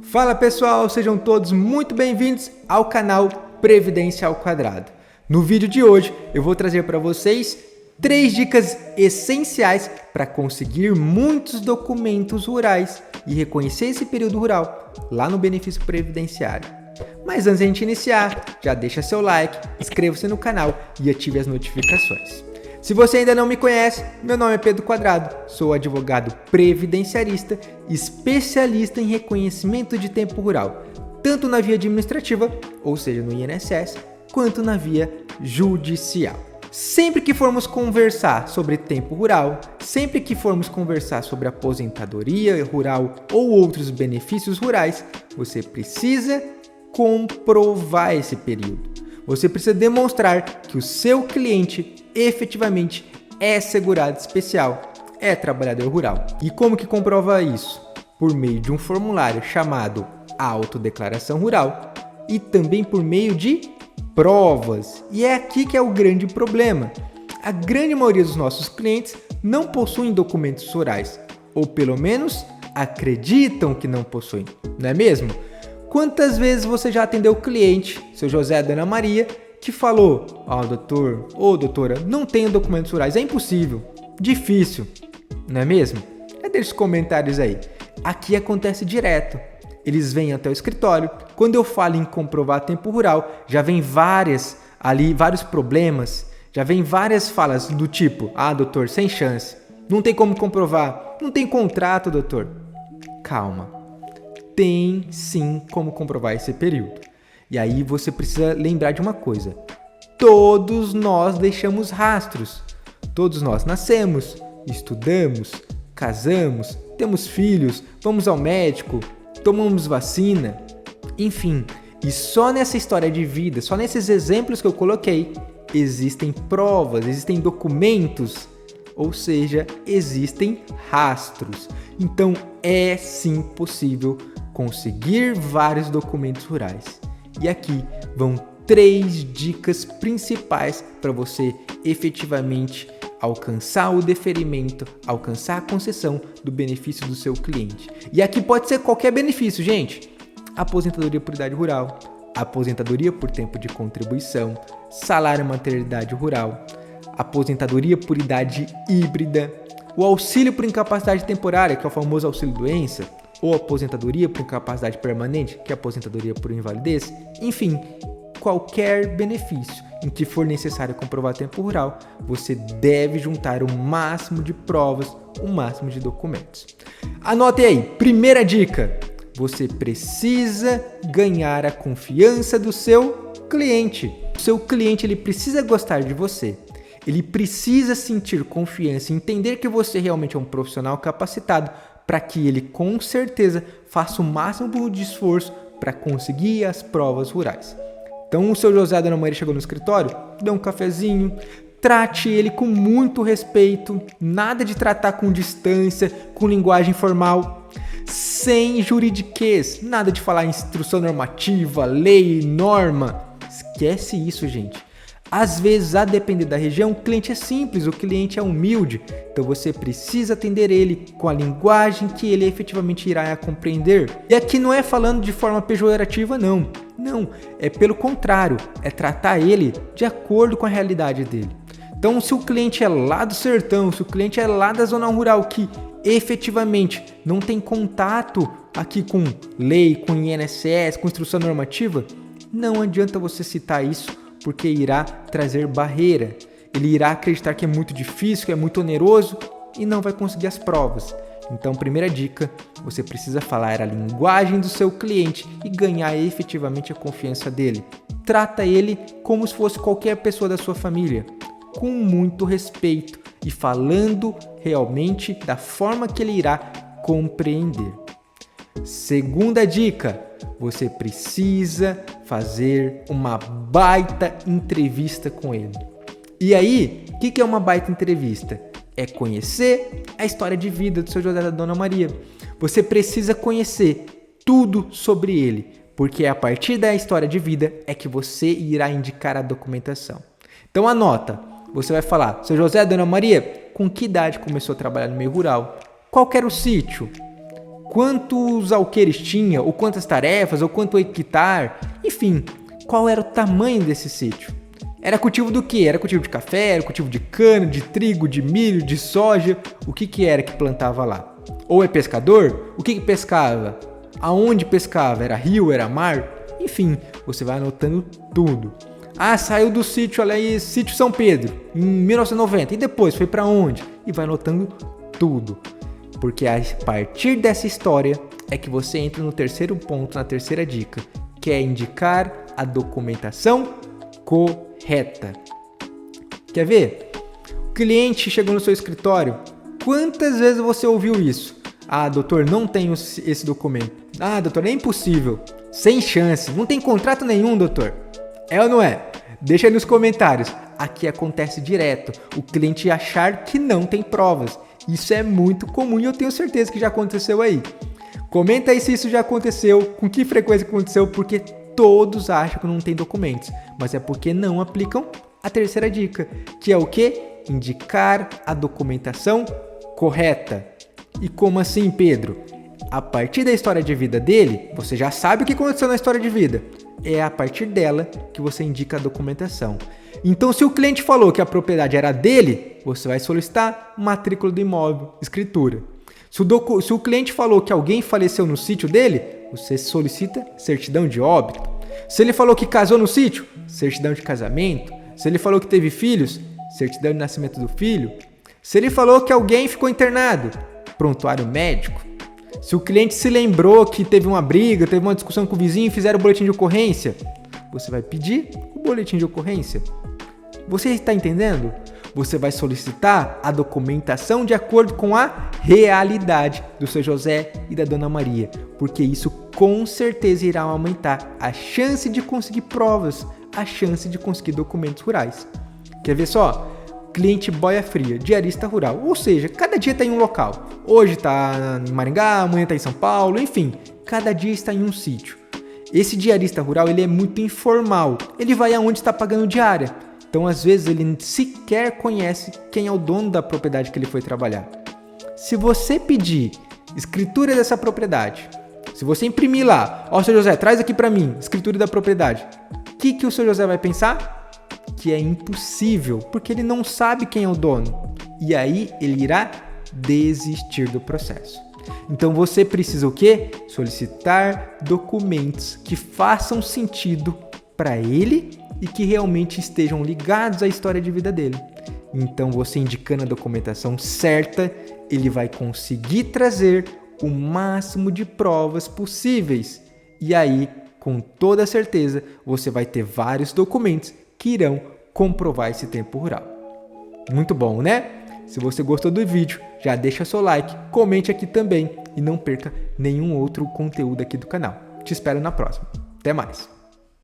Fala pessoal, sejam todos muito bem-vindos ao canal Previdência ao Quadrado. No vídeo de hoje eu vou trazer para vocês 3 dicas essenciais para conseguir muitos documentos rurais e reconhecer esse período rural lá no benefício previdenciário. Mas antes de a gente iniciar, já deixa seu like, inscreva-se no canal e ative as notificações. Se você ainda não me conhece, meu nome é Pedro Quadrado, sou advogado previdenciarista, especialista em reconhecimento de tempo rural, tanto na via administrativa, ou seja, no INSS, quanto na via judicial. Sempre que formos conversar sobre tempo rural, sempre que formos conversar sobre aposentadoria rural ou outros benefícios rurais, você precisa comprovar esse período. Você precisa demonstrar que o seu cliente efetivamente é segurado especial, é trabalhador rural. E como que comprova isso? Por meio de um formulário chamado Autodeclaração Rural e também por meio de provas. E é aqui que é o grande problema. A grande maioria dos nossos clientes não possuem documentos rurais, ou pelo menos acreditam que não possuem, não é mesmo? Quantas vezes você já atendeu o cliente, seu José, Dona Maria, que falou: doutor, doutora, não tenho documentos rurais, é impossível, difícil, não é mesmo? Deixa os comentários aí. Aqui acontece direto. Eles vêm até o escritório. Quando eu falo em comprovar tempo rural, já vem vários problemas, já vem várias falas do tipo: doutor, sem chance, não tem como comprovar, não tem contrato, doutor. Calma. Tem sim como comprovar esse período. E aí você precisa lembrar de uma coisa: todos nós deixamos rastros. Todos nós nascemos, estudamos, casamos, temos filhos, vamos ao médico, tomamos vacina, enfim. E só nessa história de vida, só nesses exemplos que eu coloquei, existem provas, existem documentos, ou seja, existem rastros. Então é sim possível conseguir vários documentos rurais. E aqui vão 3 dicas principais para você efetivamente alcançar o deferimento, alcançar a concessão do benefício do seu cliente. E aqui pode ser qualquer benefício, gente. Aposentadoria por idade rural, aposentadoria por tempo de contribuição, salário maternidade rural, aposentadoria por idade híbrida, o auxílio por incapacidade temporária, que é o famoso auxílio-doença, ou aposentadoria por incapacidade permanente, que é a aposentadoria por invalidez, enfim, qualquer benefício em que for necessário comprovar tempo rural, você deve juntar o máximo de provas, o máximo de documentos. Anote aí, primeira dica: você precisa ganhar a confiança do seu cliente. O seu cliente ele precisa gostar de você. Ele precisa sentir confiança e entender que você realmente é um profissional capacitado para que ele com certeza faça o máximo de esforço para conseguir as provas rurais. Então o seu José e a Dona Maria chegou no escritório, dê um cafezinho, trate ele com muito respeito, nada de tratar com distância, com linguagem formal, sem juridiquês, nada de falar instrução normativa, lei, norma. Esquece isso, gente. Às vezes, a depender da região, o cliente é simples, o cliente é humilde, então você precisa atender ele com a linguagem que ele efetivamente irá compreender. E aqui não é falando de forma pejorativa, não, é pelo contrário, é tratar ele de acordo com a realidade dele. Então, se o cliente é lá do sertão, se o cliente é lá da zona rural, que efetivamente não tem contato aqui com lei, com INSS, com instrução normativa, não adianta você citar isso, porque irá trazer barreira. Ele irá acreditar que é muito difícil, que é muito oneroso e não vai conseguir as provas. Então, primeira dica, você precisa falar a linguagem do seu cliente e ganhar efetivamente a confiança dele. Trata ele como se fosse qualquer pessoa da sua família, com muito respeito e falando realmente da forma que ele irá compreender. Segunda dica: você precisa fazer uma baita entrevista com ele. E aí, o que é uma baita entrevista? É conhecer a história de vida do seu José e da Dona Maria. Você precisa conhecer tudo sobre ele, porque é a partir da história de vida é que você irá indicar a documentação. Então anota, você vai falar: seu José e Dona Maria, com que idade começou a trabalhar no meio rural? Qual que era o sítio? quantos alqueires tinha, ou quantas tarefas, ou quanto hectare, enfim, qual era o tamanho desse sítio. Era cultivo do quê? Era cultivo de café, era cultivo de cana, de trigo, de milho, de soja, o que era que plantava lá? Ou é pescador? O que pescava? Aonde pescava? Era rio, era mar? Enfim, você vai anotando tudo. Ah, saiu do sítio ali, sítio São Pedro, em 1990, e depois foi para onde? E vai anotando tudo. Porque a partir dessa história é que você entra no terceiro ponto, na terceira dica, que é indicar a documentação correta. Quer ver? O cliente chegou no seu escritório. Quantas vezes você ouviu isso? Ah, doutor, não tenho esse documento. Ah, doutor, é impossível. Sem chance. Não tem contrato nenhum, doutor. É ou não é? Deixa aí nos comentários. Aqui acontece direto. O cliente achar que não tem provas. Isso é muito comum e eu tenho certeza que já aconteceu aí. Comenta aí se isso já aconteceu, com que frequência aconteceu, porque todos acham que não tem documentos. Mas é porque não aplicam a terceira dica, que é o quê? Indicar a documentação correta. E como assim, Pedro? A partir da história de vida dele, você já sabe o que aconteceu na história de vida. É a partir dela que você indica a documentação. Então, se o cliente falou que a propriedade era dele, você vai solicitar matrícula do imóvel, escritura. Se o cliente falou que alguém faleceu no sítio dele, você solicita certidão de óbito. Se ele falou que casou no sítio, certidão de casamento. Se ele falou que teve filhos, certidão de nascimento do filho. Se ele falou que alguém ficou internado, prontuário médico. Se o cliente se lembrou que teve uma briga, teve uma discussão com o vizinho e fizeram o boletim de ocorrência, você vai pedir o boletim de ocorrência. Você está entendendo? Você vai solicitar a documentação de acordo com a realidade do seu José e da Dona Maria, porque isso com certeza irá aumentar a chance de conseguir provas, a chance de conseguir documentos rurais. Quer ver só? Cliente boia fria, diarista rural, ou seja, cada dia está em um local. Hoje está em Maringá, amanhã está em São Paulo, enfim, cada dia está em um sítio. Esse diarista rural ele é muito informal, ele vai aonde está pagando diária. Então, às vezes, ele sequer conhece quem é o dono da propriedade que ele foi trabalhar. Se você pedir escritura dessa propriedade, se você imprimir lá, ó, seu José, traz aqui para mim, escritura da propriedade, o que o seu José vai pensar? Que é impossível, porque ele não sabe quem é o dono. E aí, ele irá desistir do processo. Então, você precisa o quê? Solicitar documentos que façam sentido para ele e que realmente estejam ligados à história de vida dele. Então, você indicando a documentação certa, ele vai conseguir trazer o máximo de provas possíveis. E aí, com toda certeza, você vai ter vários documentos que irão comprovar esse tempo rural. Muito bom, né? Se você gostou do vídeo, já deixa seu like, comente aqui também e não perca nenhum outro conteúdo aqui do canal. Te espero na próxima. Até mais!